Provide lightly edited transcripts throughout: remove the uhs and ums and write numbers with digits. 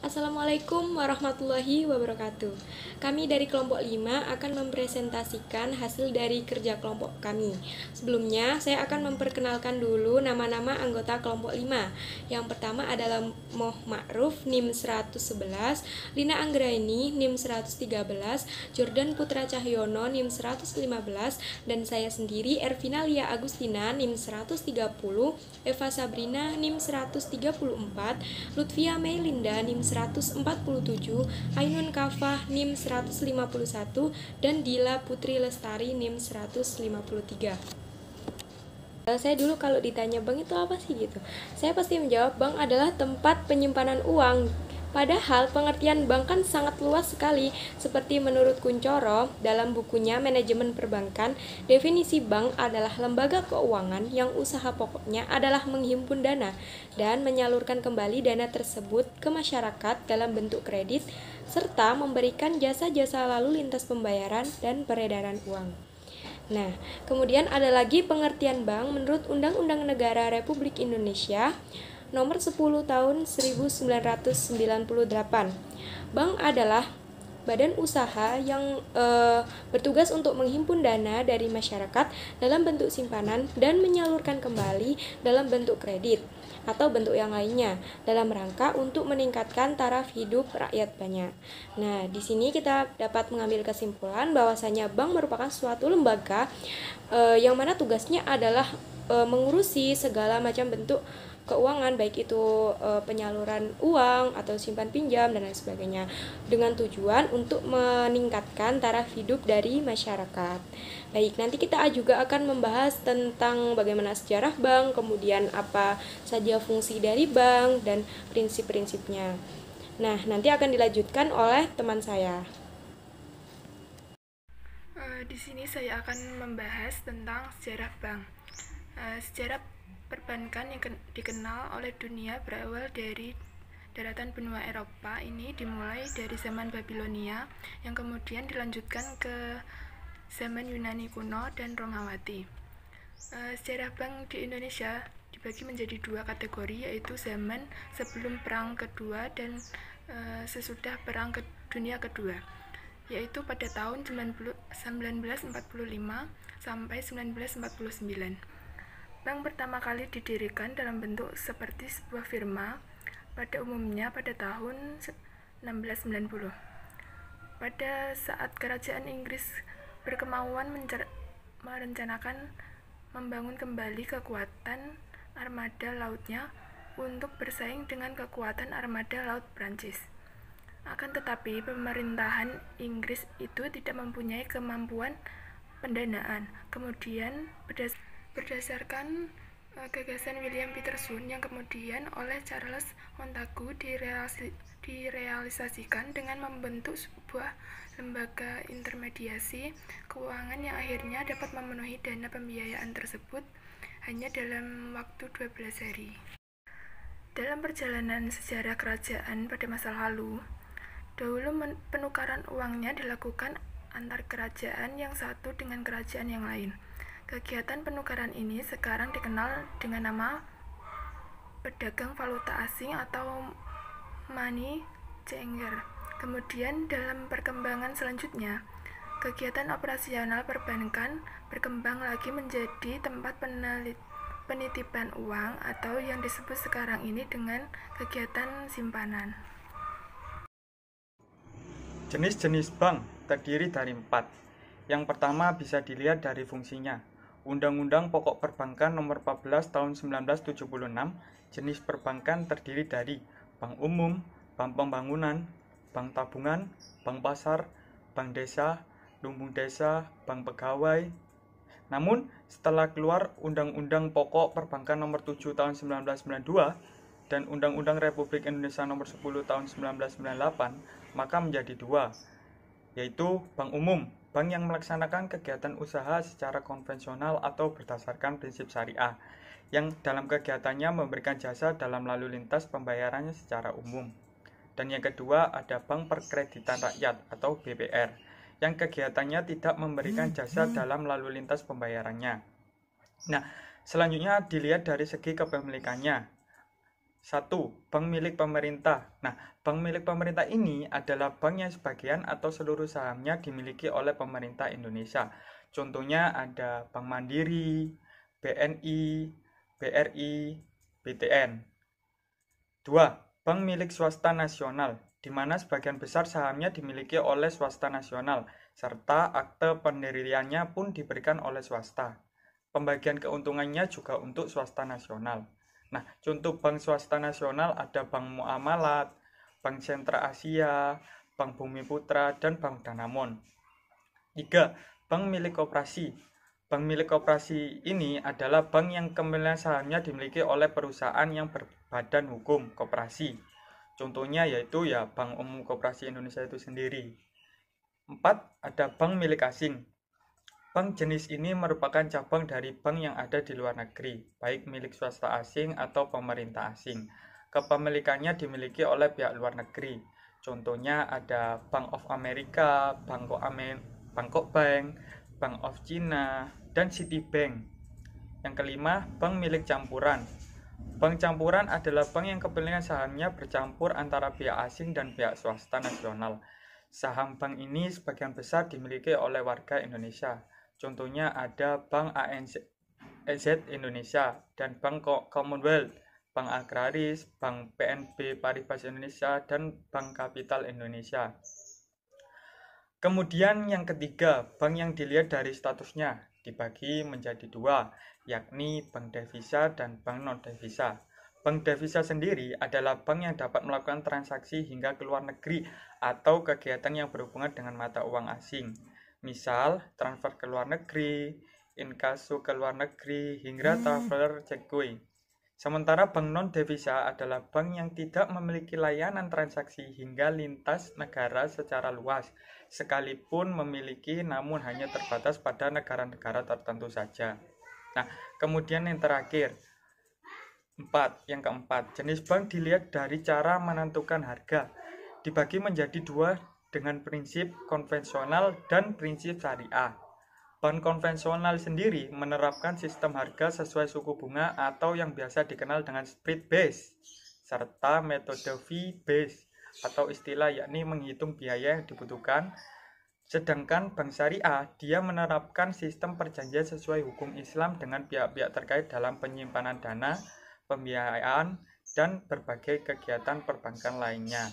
Assalamualaikum warahmatullahi wabarakatuh. Kami dari kelompok 5 akan mempresentasikan hasil dari kerja kelompok kami. Sebelumnya, saya akan memperkenalkan dulu nama-nama anggota kelompok 5. Yang pertama adalah Moh Ma'ruf, NIM 111, Lina Anggraini, NIM 113, Jordan Putra Cahyono, NIM 115, dan saya sendiri Ervina Lia Agustina, NIM 130, Eva Sabrina, NIM 134, Lutfia Meilinda, NIM 147, Ainun Kafah, NIM 151, dan Dila Putri Lestari, NIM 153. Saya dulu kalau ditanya bank itu apa sih gitu, saya pasti menjawab bank adalah tempat penyimpanan uang. Padahal pengertian bank kan sangat luas sekali. Seperti menurut Kuncoro dalam bukunya Manajemen Perbankan, definisi bank adalah lembaga keuangan yang usaha pokoknya adalah menghimpun dana dan menyalurkan kembali dana tersebut ke masyarakat dalam bentuk kredit serta memberikan jasa-jasa lalu lintas pembayaran dan peredaran uang. Nah, kemudian ada lagi pengertian bank menurut Undang-Undang Negara Republik Indonesia Nomor 10 Tahun 1998. Bank adalah badan usaha yang bertugas untuk menghimpun dana dari masyarakat dalam bentuk simpanan dan menyalurkan kembali dalam bentuk kredit atau bentuk yang lainnya dalam rangka untuk meningkatkan taraf hidup rakyat banyak. Nah, di sini kita dapat mengambil kesimpulan bahwasanya bank merupakan suatu lembaga yang mana tugasnya adalah mengurusi segala macam bentuk keuangan, baik itu penyaluran uang atau simpan pinjam dan lain sebagainya, dengan tujuan untuk meningkatkan taraf hidup dari masyarakat. Baik, nanti kita juga akan membahas tentang bagaimana sejarah bank, kemudian apa saja fungsi dari bank dan prinsip-prinsipnya. Nah, nanti akan dilanjutkan oleh teman saya. Di sini saya akan membahas tentang sejarah bank. Sejarah perbankan yang dikenal oleh dunia berawal dari daratan benua Eropa. Ini dimulai dari zaman Babilonia yang kemudian dilanjutkan ke zaman Yunani kuno dan Romawi. Sejarah bank di Indonesia dibagi menjadi dua kategori, yaitu zaman sebelum Perang Kedua dan sesudah Perang Dunia Kedua, yaitu pada tahun 1945 sampai 1949. Bank pertama kali didirikan dalam bentuk seperti sebuah firma pada umumnya pada tahun 1690. Pada saat kerajaan Inggris berkemauan merencanakan membangun kembali kekuatan armada lautnya untuk bersaing dengan kekuatan armada laut Prancis. Akan tetapi pemerintahan Inggris itu tidak mempunyai kemampuan pendanaan. Kemudian berdasarkan gagasan William Peterson yang kemudian oleh Charles Montagu direalisasikan dengan membentuk sebuah lembaga intermediasi keuangan yang akhirnya dapat memenuhi dana pembiayaan tersebut hanya dalam waktu 12 hari. Dalam perjalanan sejarah kerajaan pada masa lalu, dahulu penukaran uangnya dilakukan antar kerajaan yang satu dengan kerajaan yang lain. Kegiatan penukaran ini sekarang dikenal dengan nama pedagang valuta asing atau money changer. Kemudian dalam perkembangan selanjutnya, kegiatan operasional perbankan berkembang lagi menjadi tempat penitipan uang atau yang disebut sekarang ini dengan kegiatan simpanan. Jenis-jenis bank terdiri dari 4. Yang pertama bisa dilihat dari fungsinya. Undang-Undang Pokok Perbankan Nomor 14 Tahun 1976, jenis perbankan terdiri dari bank umum, bank pembangunan, bank tabungan, bank pasar, bank desa, lumbung desa, bank pegawai. Namun, setelah keluar Undang-Undang Pokok Perbankan Nomor 7 Tahun 1992 dan Undang-Undang Republik Indonesia Nomor 10 Tahun 1998, maka menjadi dua, yaitu bank umum, bank yang melaksanakan kegiatan usaha secara konvensional atau berdasarkan prinsip syariah, yang dalam kegiatannya memberikan jasa dalam lalu lintas pembayarannya secara umum. Dan yang kedua ada bank perkreditan rakyat atau BPR, yang kegiatannya tidak memberikan jasa dalam lalu lintas pembayarannya. Nah, selanjutnya dilihat dari segi kepemilikannya. 1. Bank milik pemerintah. Nah, bank milik pemerintah ini adalah bank yang sebagian atau seluruh sahamnya dimiliki oleh pemerintah Indonesia. Contohnya ada Bank Mandiri, BNI, BRI, BTN. 2. Bank milik swasta nasional, di mana sebagian besar sahamnya dimiliki oleh swasta nasional, serta akte pendiriannya pun diberikan oleh swasta. Pembagian keuntungannya juga untuk swasta nasional. Nah, contoh bank swasta nasional ada Bank Muamalat, Bank Sentra Asia, Bank Bumi Putra, dan Bank Danamon. 3. Bank milik koperasi. Bank milik koperasi ini adalah bank yang kepemilikan sahamnya dimiliki oleh perusahaan yang berbadan hukum koperasi. Contohnya yaitu Bank Umum Koperasi Indonesia itu sendiri. 4. Ada bank milik asing. Bank jenis ini merupakan cabang dari bank yang ada di luar negeri, baik milik swasta asing atau pemerintah asing. Kepemilikannya dimiliki oleh pihak luar negeri. Contohnya ada Bank of America, Bangkok Bank, Bank of China, dan Citibank. Yang kelima, bank milik campuran. Bank campuran adalah bank yang kepemilikan sahamnya bercampur antara pihak asing dan pihak swasta nasional. Saham bank ini sebagian besar dimiliki oleh warga Indonesia. Contohnya ada Bank ANZ Indonesia dan Bank Commonwealth, Bank Agraris, Bank PNB Paribas Indonesia, dan Bank Kapital Indonesia. Kemudian yang ketiga, bank yang dilihat dari statusnya dibagi menjadi dua, yakni bank devisa dan bank non-devisa. Bank devisa sendiri adalah bank yang dapat melakukan transaksi hingga ke luar negeri atau kegiatan yang berhubungan dengan mata uang asing. Misal, transfer ke luar negeri, inkasu ke luar negeri, hingga traveler checkaway. Sementara bank non-devisa adalah bank yang tidak memiliki layanan transaksi hingga lintas negara secara luas, sekalipun memiliki namun hanya terbatas pada negara-negara tertentu saja. Nah, kemudian yang terakhir, yang keempat, jenis bank dilihat dari cara menentukan harga. Dibagi menjadi dua dengan prinsip konvensional dan prinsip syariah. Bank konvensional sendiri menerapkan sistem harga sesuai suku bunga atau yang biasa dikenal dengan spread base, serta metode fee base atau istilah yakni menghitung biaya yang dibutuhkan. Sedangkan bank syariah, dia menerapkan sistem perjanjian sesuai hukum Islam dengan pihak-pihak terkait dalam penyimpanan dana, pembiayaan, dan berbagai kegiatan perbankan lainnya.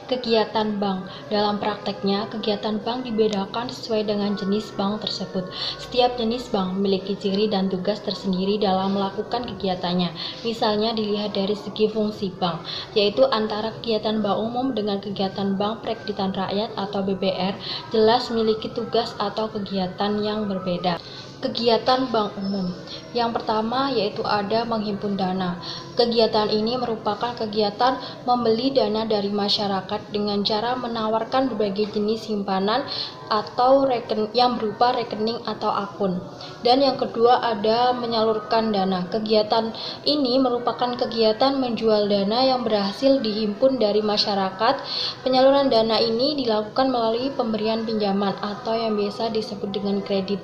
Kegiatan bank. Dalam prakteknya, kegiatan bank dibedakan sesuai dengan jenis bank tersebut. Setiap jenis bank memiliki ciri dan tugas tersendiri dalam melakukan kegiatannya. Misalnya dilihat dari segi fungsi bank, yaitu antara kegiatan bank umum dengan kegiatan bank pekreditan rakyat atau BPR, jelas memiliki tugas atau kegiatan yang berbeda. Kegiatan bank umum. Yang pertama yaitu ada menghimpun dana. Kegiatan ini merupakan kegiatan membeli dana dari masyarakat dengan cara menawarkan berbagai jenis simpanan atau yang berupa rekening atau akun. Dan yang kedua ada menyalurkan dana. Kegiatan ini merupakan kegiatan menjual dana yang berhasil dihimpun dari masyarakat. Penyaluran dana ini dilakukan melalui pemberian pinjaman atau yang biasa disebut dengan kredit.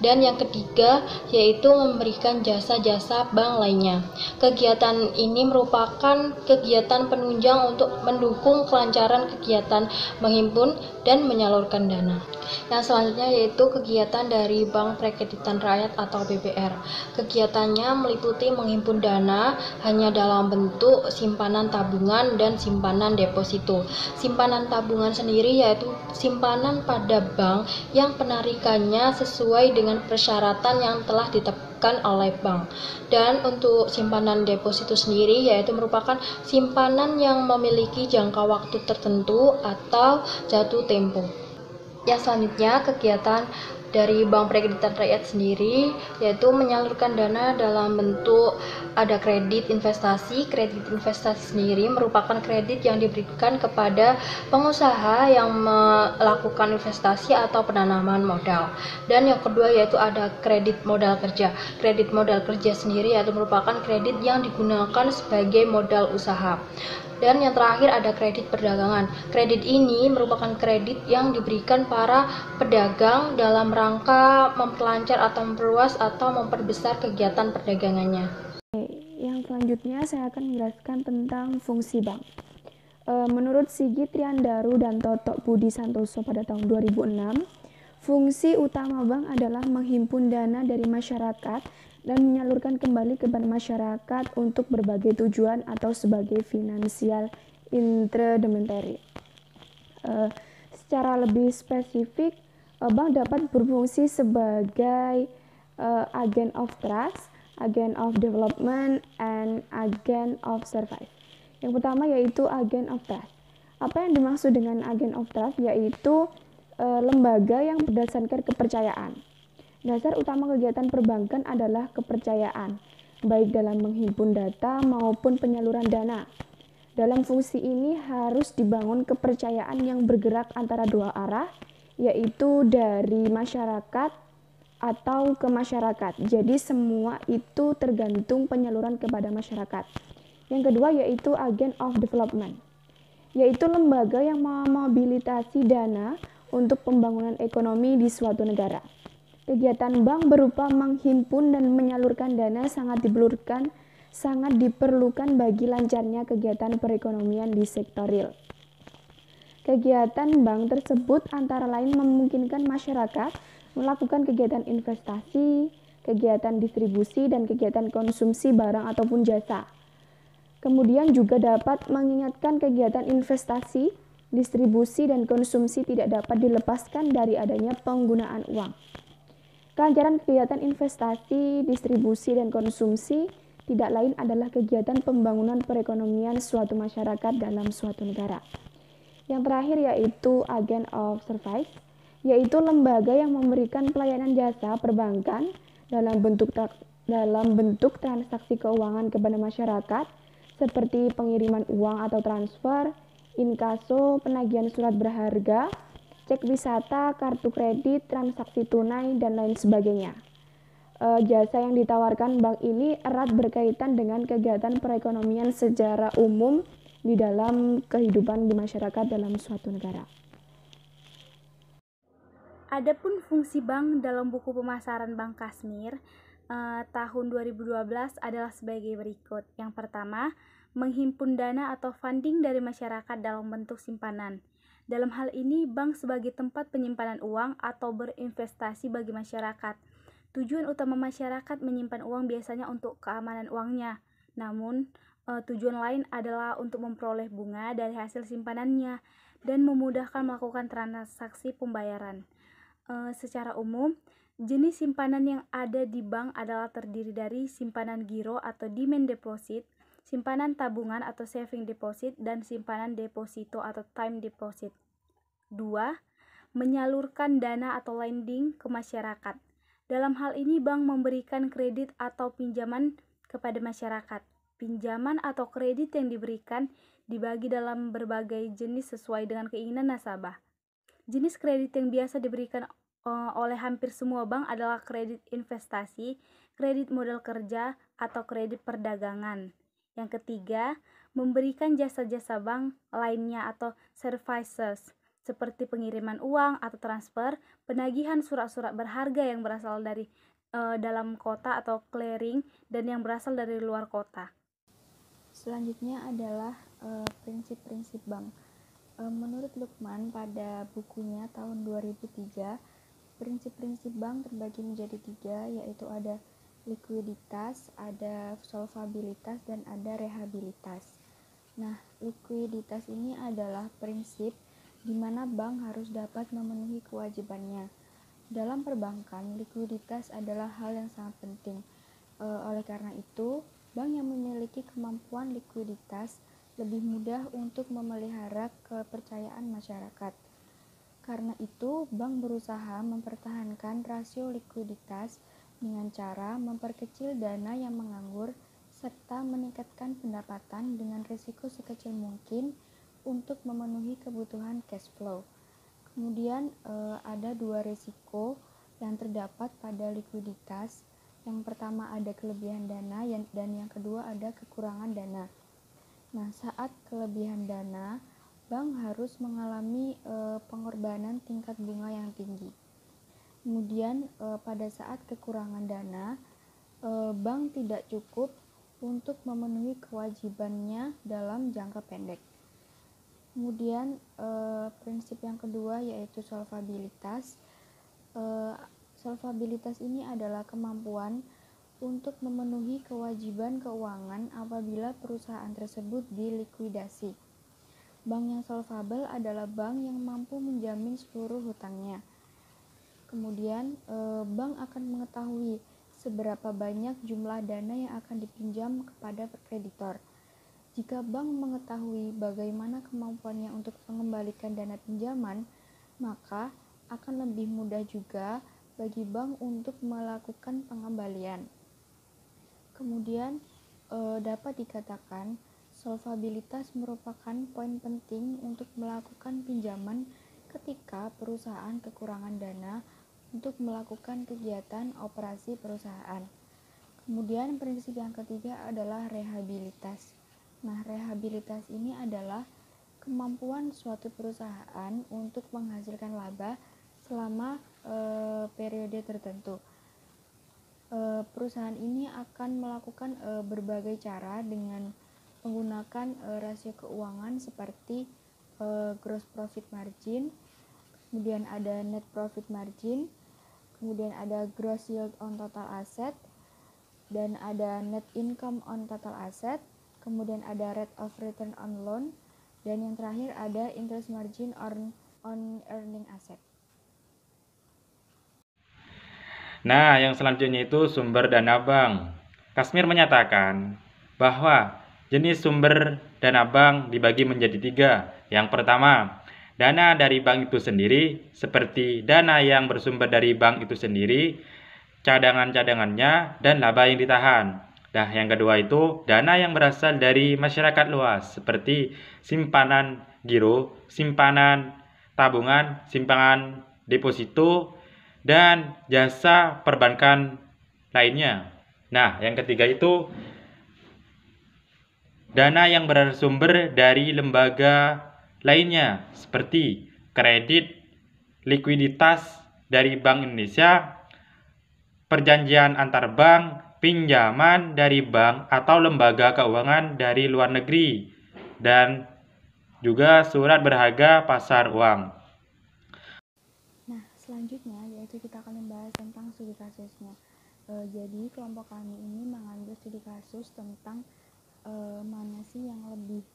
Dan yang ketiga yaitu memberikan jasa-jasa bank lainnya. Kegiatan ini merupakan kegiatan penunjang untuk mendukung kelancaran kegiatan menghimpun dan menyalurkan dana. Yang selanjutnya yaitu kegiatan dari Bank Pekreditan Rakyat atau BPR. Kegiatannya meliputi menghimpun dana hanya dalam bentuk simpanan tabungan dan simpanan deposito. Simpanan tabungan sendiri yaitu simpanan pada bank yang penarikannya sesuai dengan persyaratan yang telah ditetapkan oleh bank. Dan untuk simpanan deposito sendiri yaitu merupakan simpanan yang memiliki jangka waktu tertentu atau jatuh tempo. Yang selanjutnya kegiatan dari Bank Pekreditan Rakyat sendiri yaitu menyalurkan dana dalam bentuk ada kredit investasi. Kredit investasi sendiri merupakan kredit yang diberikan kepada pengusaha yang melakukan investasi atau penanaman modal. Dan yang kedua yaitu ada kredit modal kerja. Kredit modal kerja sendiri yaitu merupakan kredit yang digunakan sebagai modal usaha. Dan yang terakhir ada kredit perdagangan. Kredit ini merupakan kredit yang diberikan para pedagang dalam rangka memperlancar atau memperluas atau memperbesar kegiatan perdagangannya. Yang Selanjutnya saya akan menjelaskan tentang fungsi bank. Menurut Sigit Triandaru dan Toto Budi Santoso pada tahun 2006, fungsi utama bank adalah menghimpun dana dari masyarakat dan menyalurkan kembali kepada masyarakat untuk berbagai tujuan atau sebagai financial intermediary. Secara lebih spesifik, bank dapat berfungsi sebagai agent of trust, agent of development, and agent of service. Yang pertama yaitu agent of trust. Apa yang dimaksud dengan agent of trust? Yaitu lembaga yang berdasarkan kepercayaan. Dasar utama kegiatan perbankan adalah kepercayaan, baik dalam menghimpun data maupun penyaluran dana. Dalam fungsi ini harus dibangun kepercayaan yang bergerak antara dua arah, yaitu dari masyarakat atau ke masyarakat. Jadi semua itu tergantung penyaluran kepada masyarakat. Yang kedua yaitu agent of development, yaitu lembaga yang memobilisasi dana untuk pembangunan ekonomi di suatu negara. Kegiatan bank berupa menghimpun dan menyalurkan dana sangat diperlukan bagi lancarnya kegiatan perekonomian di sektor real. Kegiatan bank tersebut antara lain memungkinkan masyarakat melakukan kegiatan investasi, kegiatan distribusi, dan kegiatan konsumsi barang ataupun jasa. Kemudian juga dapat mengingatkan kegiatan investasi, distribusi, dan konsumsi tidak dapat dilepaskan dari adanya penggunaan uang. Kelancaran kegiatan investasi, distribusi, dan konsumsi tidak lain adalah kegiatan pembangunan perekonomian suatu masyarakat dalam suatu negara. Yang terakhir yaitu agent of service, yaitu lembaga yang memberikan pelayanan jasa perbankan dalam bentuk transaksi keuangan kepada masyarakat seperti pengiriman uang atau transfer, inkaso, penagihan surat berharga, cek wisata, kartu kredit, transaksi tunai, dan lain sebagainya. Jasa yang ditawarkan bank ini erat berkaitan dengan kegiatan perekonomian secara umum di dalam kehidupan di masyarakat dalam suatu negara. Adapun fungsi bank dalam buku pemasaran Bank Kashmir tahun 2012 adalah sebagai berikut. Yang pertama, menghimpun dana atau funding dari masyarakat dalam bentuk simpanan. Dalam hal ini, bank sebagai tempat penyimpanan uang atau berinvestasi bagi masyarakat. Tujuan utama masyarakat menyimpan uang biasanya untuk keamanan uangnya. Namun, tujuan lain adalah untuk memperoleh bunga dari hasil simpanannya dan memudahkan melakukan transaksi pembayaran. Secara umum, jenis simpanan yang ada di bank adalah terdiri dari simpanan giro atau demand deposit, simpanan tabungan atau saving deposit, dan simpanan deposito atau time deposit. 2. Menyalurkan dana atau lending ke masyarakat. Dalam hal ini, bank memberikan kredit atau pinjaman kepada masyarakat. Pinjaman atau kredit yang diberikan dibagi dalam berbagai jenis sesuai dengan keinginan nasabah. Jenis kredit yang biasa diberikan oleh hampir semua bank adalah kredit investasi, kredit modal kerja, atau kredit perdagangan. Yang ketiga, memberikan jasa-jasa bank lainnya atau services, seperti pengiriman uang atau transfer, penagihan surat-surat berharga yang berasal dari dalam kota atau clearing, dan yang berasal dari luar kota. Selanjutnya adalah prinsip-prinsip bank. Menurut Lukman pada bukunya tahun 2003, prinsip-prinsip bank terbagi menjadi 3, yaitu ada likuiditas, ada solvabilitas, dan ada rehabilitas. Nah, likuiditas ini adalah prinsip di mana bank harus dapat memenuhi kewajibannya. Dalam perbankan, likuiditas adalah hal yang sangat penting. Oleh karena itu, bank yang memiliki kemampuan likuiditas lebih mudah untuk memelihara kepercayaan masyarakat. Karena itu, bank berusaha mempertahankan rasio likuiditas dengan cara memperkecil dana yang menganggur serta meningkatkan pendapatan dengan risiko sekecil mungkin untuk memenuhi kebutuhan cash flow. Kemudian ada 2 risiko yang terdapat pada likuiditas. Yang pertama ada kelebihan dana dan yang kedua ada kekurangan dana. Nah, saat kelebihan dana, bank harus mengalami pengorbanan tingkat bunga yang tinggi. Kemudian pada saat kekurangan dana, bank tidak cukup untuk memenuhi kewajibannya dalam jangka pendek. Kemudian prinsip yang kedua yaitu solvabilitas. Solvabilitas ini adalah kemampuan untuk memenuhi kewajiban keuangan apabila perusahaan tersebut dilikuidasi. Bank yang solvabel adalah bank yang mampu menjamin seluruh hutangnya. Kemudian bank akan mengetahui seberapa banyak jumlah dana yang akan dipinjam kepada kreditor. Jika bank mengetahui bagaimana kemampuannya untuk mengembalikan dana pinjaman, maka akan lebih mudah juga bagi bank untuk melakukan pengembalian. Kemudian dapat dikatakan solvabilitas merupakan poin penting untuk melakukan pinjaman ketika perusahaan kekurangan dana untuk melakukan kegiatan operasi perusahaan. Kemudian prinsip yang ketiga adalah rehabilitas. Nah, rehabilitas ini adalah kemampuan suatu perusahaan untuk menghasilkan laba selama periode tertentu. Perusahaan ini akan melakukan berbagai cara dengan menggunakan rasio keuangan seperti gross profit margin, kemudian ada net profit margin, kemudian ada gross yield on total asset, dan ada net income on total asset, kemudian ada rate of return on loan, dan yang terakhir ada interest margin on earning asset. Nah, yang selanjutnya itu sumber dana bank. Kasmir menyatakan bahwa jenis sumber dana bank dibagi menjadi 3. Yang pertama, dana dari bank itu sendiri, seperti dana yang bersumber dari bank itu sendiri, cadangan-cadangannya, dan laba yang ditahan. Nah, yang kedua itu dana yang berasal dari masyarakat luas, seperti simpanan giro, simpanan tabungan, simpanan deposito, dan jasa perbankan lainnya. Nah, yang ketiga itu dana yang bersumber dari lembaga lainnya seperti kredit, likuiditas dari Bank Indonesia, perjanjian antar bank, pinjaman dari bank atau lembaga keuangan dari luar negeri, dan juga surat berharga pasar uang. Nah, selanjutnya yaitu kita akan membahas tentang studi kasusnya. Jadi kelompok kami ini mengambil studi kasus tentang mana sih yang lebih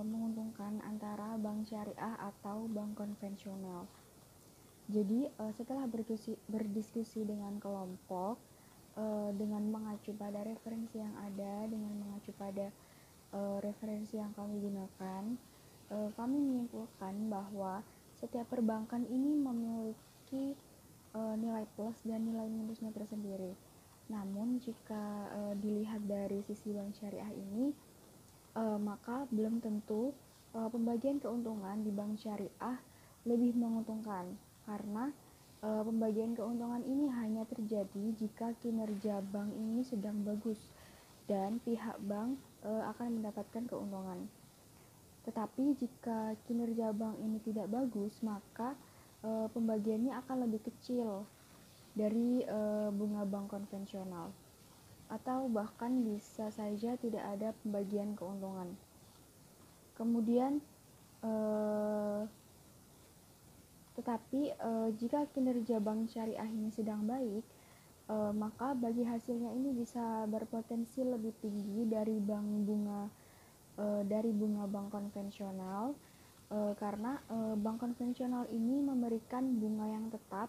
menguntungkan antara bank syariah atau bank konvensional. Jadi setelah berdiskusi dengan kelompok, dengan mengacu pada referensi yang ada, dengan mengacu pada referensi yang kami gunakan, kami menyimpulkan bahwa setiap perbankan ini memiliki nilai plus dan nilai minusnya tersendiri. Namun jika dilihat dari sisi bank syariah ini, maka belum tentu pembagian keuntungan di bank syariah lebih menguntungkan, karena pembagian keuntungan ini hanya terjadi jika kinerja bank ini sedang bagus dan pihak bank akan mendapatkan keuntungan. Tetapi jika kinerja bank ini tidak bagus, maka pembagiannya akan lebih kecil dari bunga bank konvensional, atau bahkan bisa saja tidak ada pembagian keuntungan. Kemudian tetapi jika kinerja bank syariah ini sedang baik, maka bagi hasilnya ini bisa berpotensi lebih tinggi dari bunga bank konvensional, karena bank konvensional ini memberikan bunga yang tetap,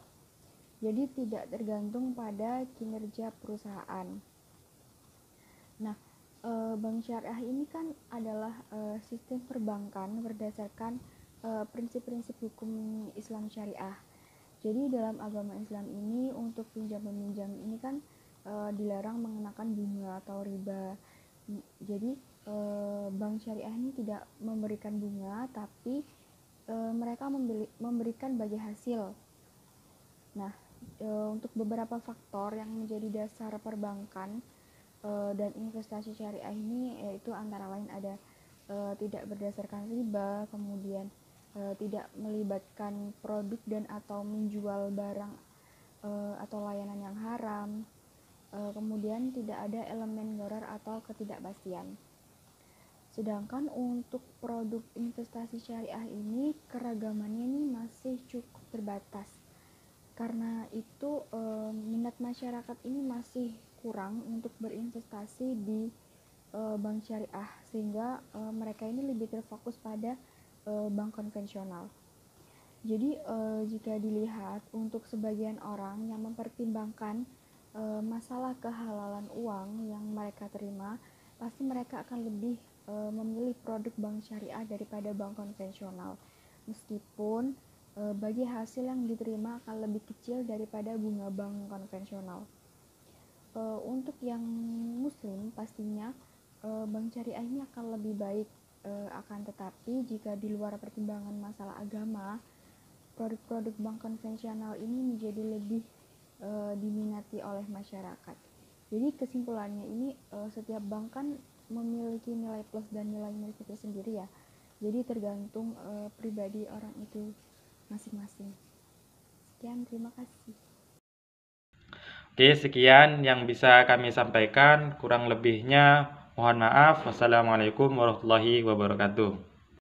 jadi tidak tergantung pada kinerja perusahaan. Nah, bank syariah ini kan adalah sistem perbankan berdasarkan prinsip-prinsip hukum Islam syariah. Jadi dalam agama Islam ini untuk pinjam-meminjam ini kan dilarang mengenakan bunga atau riba. Jadi bank syariah ini tidak memberikan bunga, tapi mereka memberikan bagi hasil. Nah, untuk beberapa faktor yang menjadi dasar perbankan dan investasi syariah ini, yaitu antara lain ada tidak berdasarkan riba, kemudian tidak melibatkan produk dan atau menjual barang atau layanan yang haram, Kemudian tidak ada elemen gharar atau ketidakpastian. Sedangkan untuk produk investasi syariah ini keragamannya ini masih cukup terbatas. Karena itu minat masyarakat ini masih kurang untuk berinvestasi di bank syariah, sehingga mereka ini lebih terfokus pada bank konvensional. Jadi jika dilihat untuk sebagian orang yang mempertimbangkan masalah kehalalan uang yang mereka terima, pasti mereka akan lebih memilih produk bank syariah daripada bank konvensional, meskipun bagi hasil yang diterima akan lebih kecil daripada bunga bank konvensional. Untuk yang muslim pastinya bank syariah ini akan lebih baik, akan tetapi jika di luar pertimbangan masalah agama, produk-produk bank konvensional ini menjadi lebih diminati oleh masyarakat. Jadi kesimpulannya ini setiap bank kan memiliki nilai plus dan nilai minus tersendiri ya. Jadi tergantung pribadi orang itu masing-masing. Sekian, terima kasih. Oke, sekian yang bisa kami sampaikan. Kurang lebihnya mohon maaf. Wassalamualaikum warahmatullahi wabarakatuh.